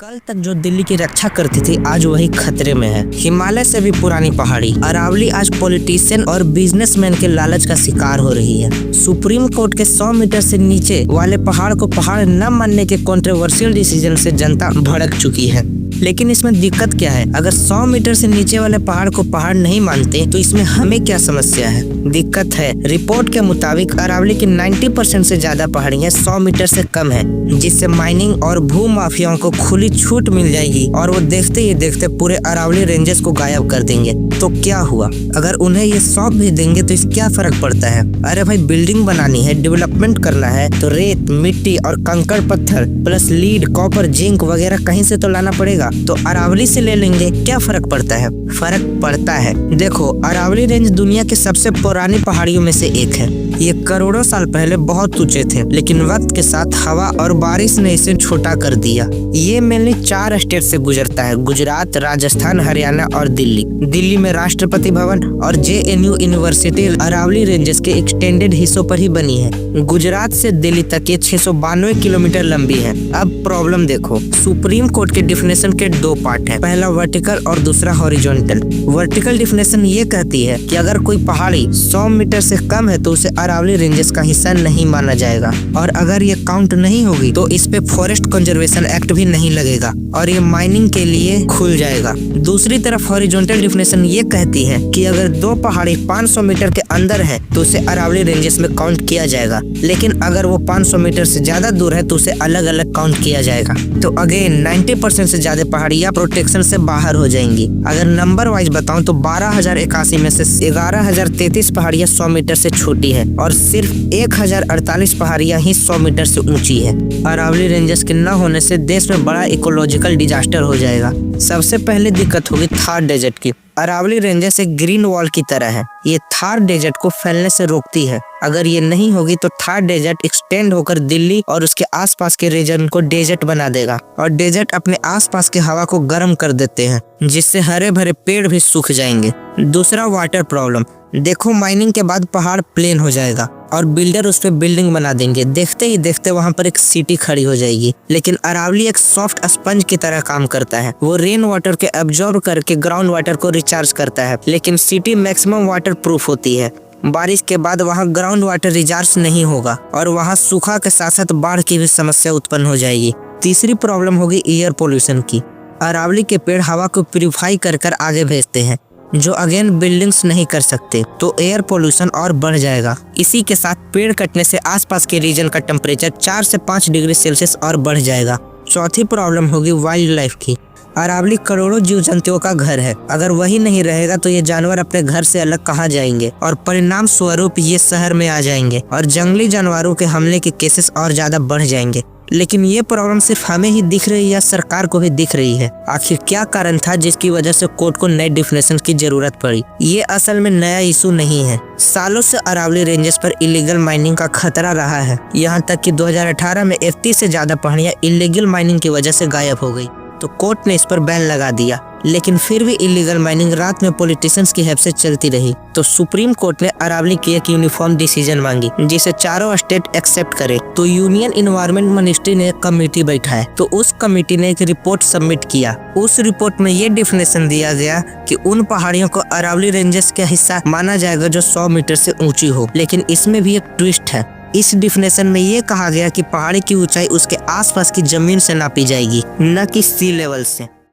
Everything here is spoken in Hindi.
कल तक जो दिल्ली की रक्षा करती थी आज वही खतरे में है। हिमालय से भी पुरानी पहाड़ी अरावली आज पॉलिटिशियन और बिजनेसमैन के लालच का शिकार हो रही है। सुप्रीम कोर्ट के 100 मीटर से नीचे वाले पहाड़ को पहाड़ न मानने के कंट्रोवर्शियल डिसीजन से जनता भड़क चुकी है। लेकिन इसमें दिक्कत क्या है? अगर 100 मीटर से नीचे वाले पहाड़ को पहाड़ नहीं मानते तो इसमें हमें क्या समस्या है? दिक्कत है, रिपोर्ट के मुताबिक अरावली की 90% से ज्यादा पहाड़ियां 100 मीटर से कम है, जिससे माइनिंग और भू माफियाओं को खुली छूट मिल जाएगी और वो देखते ही देखते पूरे अरावली रेंजेस को गायब कर देंगे। तो क्या हुआ? अगर उन्हें ये सौंप भी देंगे तो इससे क्या फर्क पड़ता है? अरे भाई, बिल्डिंग बनानी है, डेवलपमेंट करना है तो रेत, मिट्टी और कंकड़ पत्थर प्लस लीड, कॉपर, जिंक वगैरह कहीं से तो लाना पड़ेगा। तो अरावली से ले लेंगे, क्या फर्क पड़ता है? फर्क पड़ता है। देखो, अरावली रेंज दुनिया की सबसे पुरानी पहाड़ियों में से एक है। ये करोड़ों साल पहले बहुत ऊंचे थे, लेकिन वक्त के साथ हवा और बारिश ने इसे छोटा कर दिया। ये मेनली 4 स्टेट से गुजरता है: गुजरात, राजस्थान, हरियाणा और दिल्ली। दिल्ली में राष्ट्रपति भवन और JNU यूनिवर्सिटी अरावली रेंजेस के एक्सटेंडेड हिस्सों पर ही बनी है। गुजरात से दिल्ली तक ये 692 किलोमीटर लंबी है। अब प्रॉब्लम देखो, सुप्रीम कोर्ट के डिफिनेशन के 2 पार्ट है, पहला वर्टिकल और दूसरा हॉरिजॉन्टल। वर्टिकल डिफिनेशन ये कहती है कि अगर कोई पहाड़ी 100 मीटर से कम है तो उसे अरावली रेंजेस का हिस्सा नहीं माना जाएगा, और अगर ये काउंट नहीं होगी तो इस पे फॉरेस्ट कंजर्वेशन एक्ट भी नहीं लगेगा और ये माइनिंग के लिए खुल जाएगा। दूसरी तरफ हॉरिजॉन्टल डिफिनेशन ये कहती है कि अगर 2 पहाड़ी 500 मीटर के अंदर है तो उसे अरावली रेंजेस में काउंट किया जाएगा, लेकिन अगर वो 500 मीटर से ज्यादा दूर है तो उसे अलग अलग काउंट किया जाएगा। तो अगेन 90% से ज्यादा पहाड़ियां प्रोटेक्शन से बाहर हो जाएंगी। अगर नंबर वाइज बताऊं तो 12,081 में से 11,033 पहाड़ियां 100 मीटर से छोटी है और सिर्फ 1,048 पहाड़ियां ही 100 मीटर से ऊंची है। अरावली रेंजेस के न होने से देश में बड़ा इकोलॉजिकल डिजास्टर हो जाएगा। सबसे पहले दिक्कत होगी थार डेजर्ट की। अरावली रेंजेस एक ग्रीन वॉल की तरह है, ये थार डेजर्ट को फैलने से रोकती है। अगर ये नहीं होगी तो थार डेजर्ट एक्सटेंड होकर दिल्ली और उसके आसपास के रीजन को डेजर्ट बना देगा, और डेजर्ट अपने आसपास की हवा को गर्म कर देते हैं, जिससे हरे भरे पेड़ भी सूख जाएंगे। दूसरा, वाटर प्रॉब्लम। देखो, माइनिंग के बाद पहाड़ प्लेन हो जाएगा और बिल्डर उस पे बिल्डिंग बना देंगे। देखते ही देखते वहां पर एक सिटी खड़ी हो जाएगी। लेकिन अरावली एक सॉफ्ट स्पंज की तरह काम करता है, वो रेन वाटर के एब्जॉर्ब करके ग्राउंड वाटर को रिचार्ज करता है। लेकिन सिटी मैक्सिमम वाटर प्रूफ होती है। बारिश के बाद वहाँ ग्राउंड वाटर रिचार्ज नहीं होगा और वहाँ सूखा के साथ साथ बाढ़ की भी समस्या उत्पन्न हो जाएगी। तीसरी प्रॉब्लम होगी एयर पोल्यूशन की। अरावली के पेड़ हवा को प्यूरिफाई कर आगे भेजते हैं, जो अगेन बिल्डिंग्स नहीं कर सकते, तो एयर पोल्यूशन और बढ़ जाएगा। इसी के साथ पेड़ कटने से आसपास के रीजन का टेम्परेचर 4 से 5 डिग्री सेल्सियस और बढ़ जाएगा। चौथी प्रॉब्लम होगी वाइल्ड लाइफ की। अरावली करोड़ों जीव जंतुओं का घर है, अगर वही नहीं रहेगा तो ये जानवर अपने घर से अलग कहाँ जाएंगे, और परिणाम स्वरूप ये शहर में आ जाएंगे और जंगली जानवरों के हमले के केसेस और ज्यादा बढ़ जाएंगे। लेकिन ये प्रॉब्लम सिर्फ हमें ही दिख रही है या सरकार को भी दिख रही है? आखिर क्या कारण था जिसकी वजह से कोर्ट को नए डिफिनेशन की जरूरत पड़ी? ये असल में नया इशू नहीं है। सालों से अरावली रेंजेस पर इलीगल माइनिंग का खतरा रहा है, यहाँ तक कि 2018 में 31 से ज्यादा पहाड़ियां इलीगल माइनिंग की वजह से गायब हो गई। तो कोर्ट ने इस पर बैन लगा दिया, लेकिन फिर भी इलीगल माइनिंग रात में पॉलिटिशियंस की हेल्प से चलती रही। तो सुप्रीम कोर्ट ने अरावली की एक यूनिफॉर्म डिसीजन मांगी, जिसे चारों स्टेट एक्सेप्ट करे। तो यूनियन एनवायरनमेंट मिनिस्ट्री ने एक कमेटी बैठाया, तो उस कमेटी ने एक रिपोर्ट सबमिट किया। उस रिपोर्ट में ये डिफिनेशन दिया गया कि उन पहाड़ियों को अरावली रेंजेस का हिस्सा माना जाएगा जो 100 मीटर से ऊंची हो। लेकिन इसमें भी एक ट्विस्ट है। इस डिफिनेशन में ये कहा गया कि पहाड़ी की ऊंचाई उसके आसपास की जमीन से नापी जाएगी, न कि सी लेवल से।